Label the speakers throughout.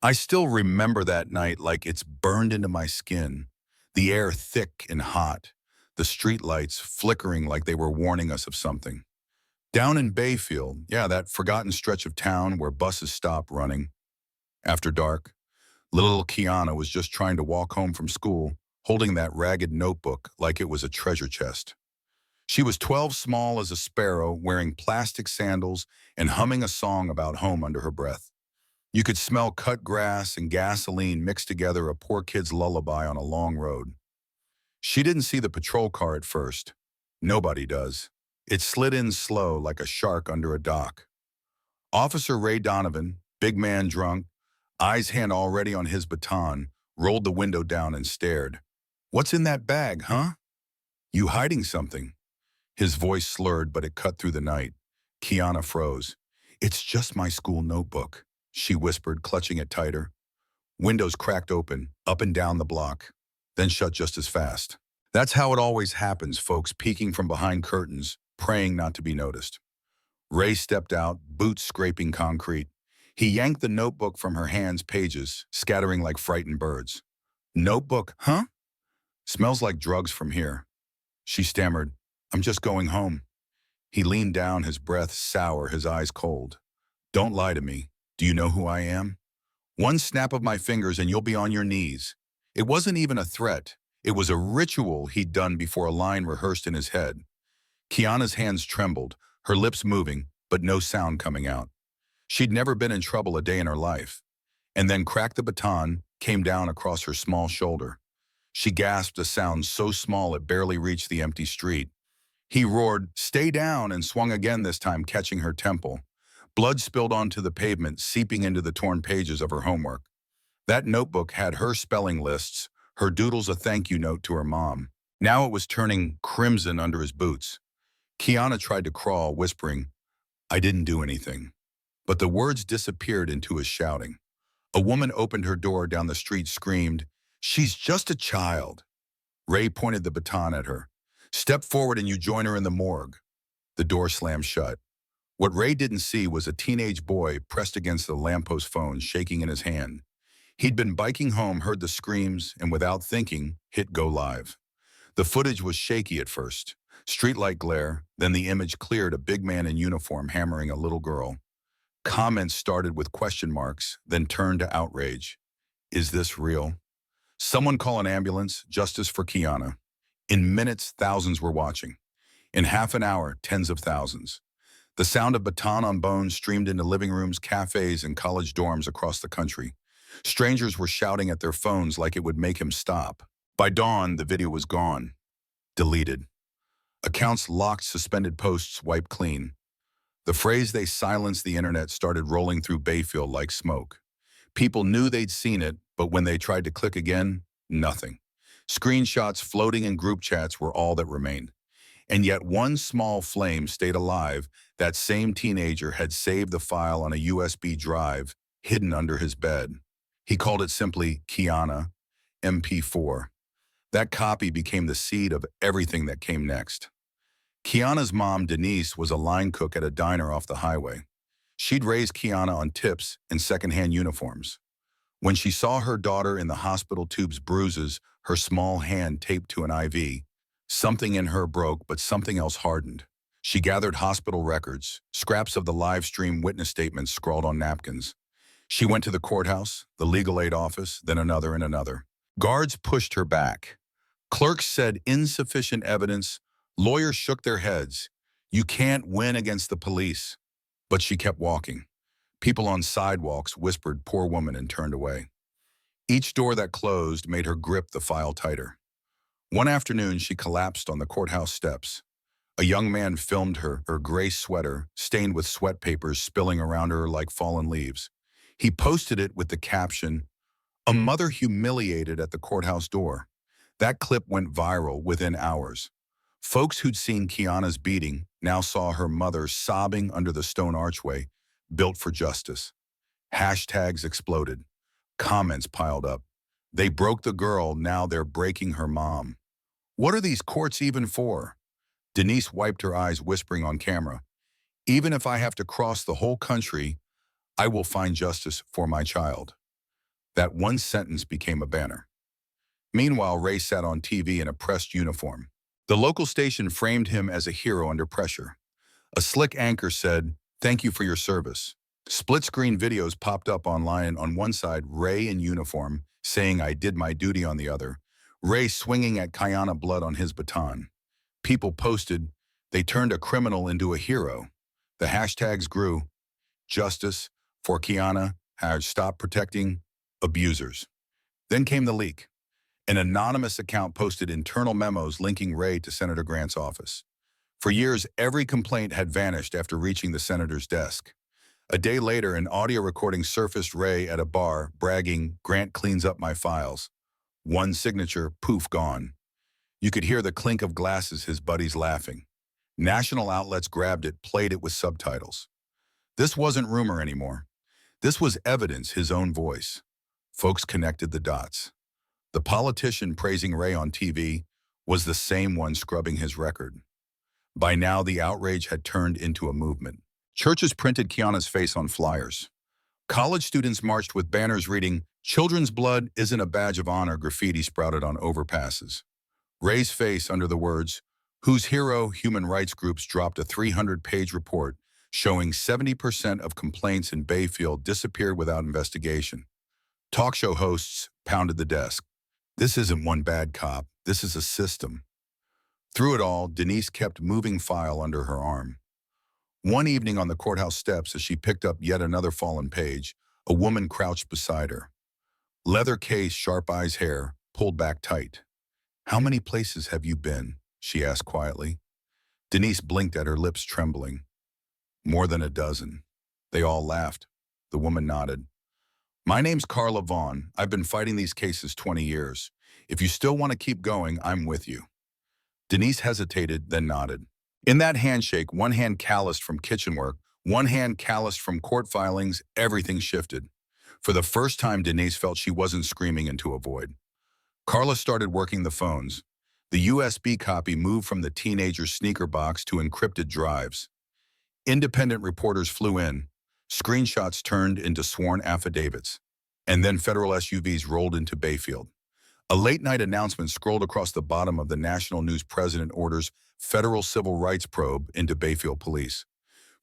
Speaker 1: I still remember that night like it's burned into my skin. The air thick and hot, the streetlights flickering like they were warning us of something. Down in Bayfield, yeah, that forgotten stretch of town where buses stop running. After dark, little Kiana was just trying to walk home from school, holding that ragged notebook like it was a treasure chest. She was 12, small as a sparrow, wearing plastic sandals and humming a song about home under her breath. You could smell cut grass and gasoline mixed together, a poor kid's lullaby on a long road. She didn't see the patrol car at first. Nobody does. It slid in slow like a shark under a dock. Officer Ray Donovan, big man drunk, eyes hand already on his baton, rolled the window down and stared. "What's in that bag, huh? You hiding something?" His voice slurred, but it cut through the night. Kiana froze. "It's just my school notebook," she whispered, clutching it tighter. Windows cracked open, up and down the block, then shut just as fast. That's how it always happens, folks peeking from behind curtains, praying not to be noticed. Ray stepped out, boots scraping concrete. He yanked the notebook from her hands, pages scattering like frightened birds. "Notebook, huh? Smells like drugs from here." She stammered, "I'm just going home." He leaned down, his breath sour, his eyes cold. "Don't lie to me. Do you know who I am? One snap of my fingers and you'll be on your knees." It wasn't even a threat. It was a ritual he'd done before, a line rehearsed in his head. Kiana's hands trembled, her lips moving, but no sound coming out. She'd never been in trouble a day in her life. And then cracked the baton, came down across her small shoulder. She gasped, a sound so small it barely reached the empty street. He roared, "Stay down," and swung again, this time catching her temple. Blood spilled onto the pavement, seeping into the torn pages of her homework. That notebook had her spelling lists, her doodles, a thank you note to her mom. Now it was turning crimson under his boots. Kiana tried to crawl, whispering, "I didn't do anything." But the words disappeared into his shouting. A woman opened her door down the street, screamed, "She's just a child." Ray pointed the baton at her. "Step forward and you join her in the morgue." The door slammed shut. What Ray didn't see was a teenage boy pressed against the lamppost phone, shaking in his hand. He'd been biking home, heard the screams, and without thinking, hit go live. The footage was shaky at first. Streetlight glare, then the image cleared, a big man in uniform hammering a little girl. Comments started with question marks, then turned to outrage. "Is this real? Someone call an ambulance, justice for Kiana." In minutes, thousands were watching. In half an hour, tens of thousands. The sound of baton on bone streamed into living rooms, cafes, and college dorms across the country. Strangers were shouting at their phones like it would make him stop. By dawn, the video was gone. Deleted. Accounts locked, suspended, posts wiped clean. The phrase "they silenced the internet" started rolling through Bayfield like smoke. People knew they'd seen it, but when they tried to click again, nothing. Screenshots floating in group chats were all that remained. And yet one small flame stayed alive. That same teenager had saved the file on a USB drive hidden under his bed. He called it simply Kiana, MP4. That copy became the seed of everything that came next. Kiana's mom, Denise, was a line cook at a diner off the highway. She'd raised Kiana on tips and secondhand uniforms. When she saw her daughter in the hospital, tubes, bruises, her small hand taped to an IV, something in her broke, but something else hardened. She gathered hospital records, scraps of the live stream witness statements scrawled on napkins. She went to the courthouse, the legal aid office, then another and another. Guards pushed her back. Clerks said insufficient evidence. Lawyers shook their heads. You can't win against the police. But she kept walking. People on sidewalks whispered, "Poor woman," and turned away. Each door that closed made her grip the file tighter. One afternoon, she collapsed on the courthouse steps. A young man filmed her gray sweater, stained with sweat papers spilling around her like fallen leaves. He posted it with the caption, "A mother humiliated at the courthouse door." That clip went viral within hours. Folks who'd seen Kiana's beating now saw her mother sobbing under the stone archway, built for justice. Hashtags exploded. Comments piled up. "They broke the girl, now they're breaking her mom." What are these courts even for? Denise wiped her eyes, whispering on camera, "Even if I have to cross the whole country, I will find justice for my child." That one sentence became a banner. Meanwhile, Ray sat on TV in a pressed uniform. The local station framed him as a hero under pressure. A slick anchor said, "Thank you for your service." Split-screen videos popped up online. On one side, Ray in uniform, saying, "I did my duty," on the other. Ray swinging at Kiana blood on his baton. People posted, "They turned a criminal into a hero." The hashtags grew. Justice for Kiana, stop protecting abusers. Then came the leak. An anonymous account posted internal memos linking Ray to Senator Grant's office. For years, every complaint had vanished after reaching the senator's desk. A day later, an audio recording surfaced Ray at a bar, bragging, "Grant cleans up my files." One signature, poof, gone. You could hear the clink of glasses, his buddies laughing. National outlets grabbed it, played it with subtitles. This wasn't rumor anymore. This was evidence, his own voice. Folks connected the dots. The politician praising Ray on TV was the same one scrubbing his record. By now, the outrage had turned into a movement. Churches printed Kiana's face on flyers. College students marched with banners reading, "Children's blood isn't a badge of honor," graffiti sprouted on overpasses. Ray's face under the words, "Whose hero?" Human rights groups dropped a 300-page report showing 70% of complaints in Bayfield disappeared without investigation. Talk show hosts pounded the desk. This isn't one bad cop, this is a system. Through it all, Denise kept moving file under her arm. One evening on the courthouse steps, as she picked up yet another fallen page, a woman crouched beside her. Leather case, sharp eyes, hair, pulled back tight. "How many places have you been?" she asked quietly. Denise blinked at her, lips trembling. "More than a dozen." They all laughed. The woman nodded. "My name's Carla Vaughn. I've been fighting these cases 20 years. If you still want to keep going, I'm with you." Denise hesitated, then nodded. In that handshake, one hand calloused from kitchen work, one hand calloused from court filings, everything shifted. For the first time, Denise felt she wasn't screaming into a void. Carla started working the phones. The USB copy moved from the teenager's sneaker box to encrypted drives. Independent reporters flew in. Screenshots turned into sworn affidavits. And then federal SUVs rolled into Bayfield. A late-night announcement scrolled across the bottom of the national news. President orders federal civil rights probe into Bayfield police.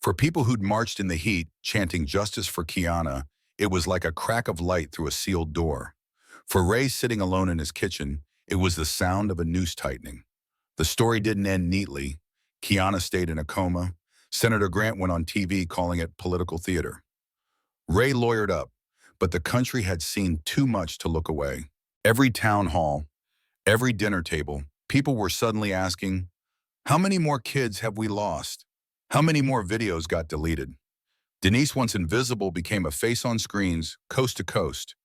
Speaker 1: For people who'd marched in the heat, chanting "Justice for Kiana," it was like a crack of light through a sealed door. For Ray, sitting alone in his kitchen, it was the sound of a noose tightening. The story didn't end neatly. Kiana stayed in a coma. Senator Grant went on TV calling it political theater. Ray lawyered up, but the country had seen too much to look away. Every town hall, every dinner table, people were suddenly asking, "How many more kids have we lost? How many more videos got deleted?" Denise, once invisible, became a face on screens, coast to coast.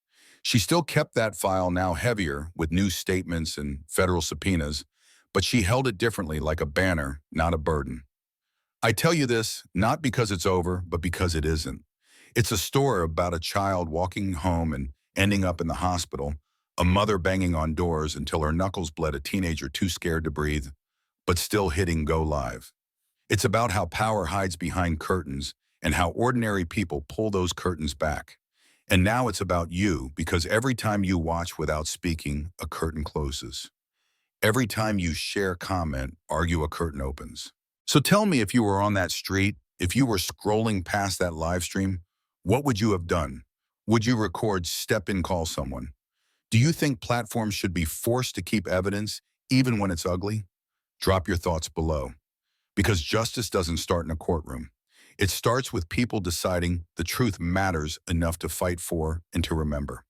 Speaker 1: She still kept that file, now heavier, with new statements and federal subpoenas, but she held it differently, like a banner, not a burden. I tell you this, not because it's over, but because it isn't. It's a story about a child walking home and ending up in the hospital, a mother banging on doors until her knuckles bled, a teenager too scared to breathe, but still hitting go live. It's about how power hides behind curtains and how ordinary people pull those curtains back. And now it's about you, because every time you watch without speaking, a curtain closes. Every time you share, comment, argue, a curtain opens. So tell me, if you were on that street, if you were scrolling past that live stream, what would you have done? Would you record, step in, call someone? Do you think platforms should be forced to keep evidence, even when it's ugly? Drop your thoughts below. Because justice doesn't start in a courtroom. It starts with people deciding the truth matters enough to fight for and to remember.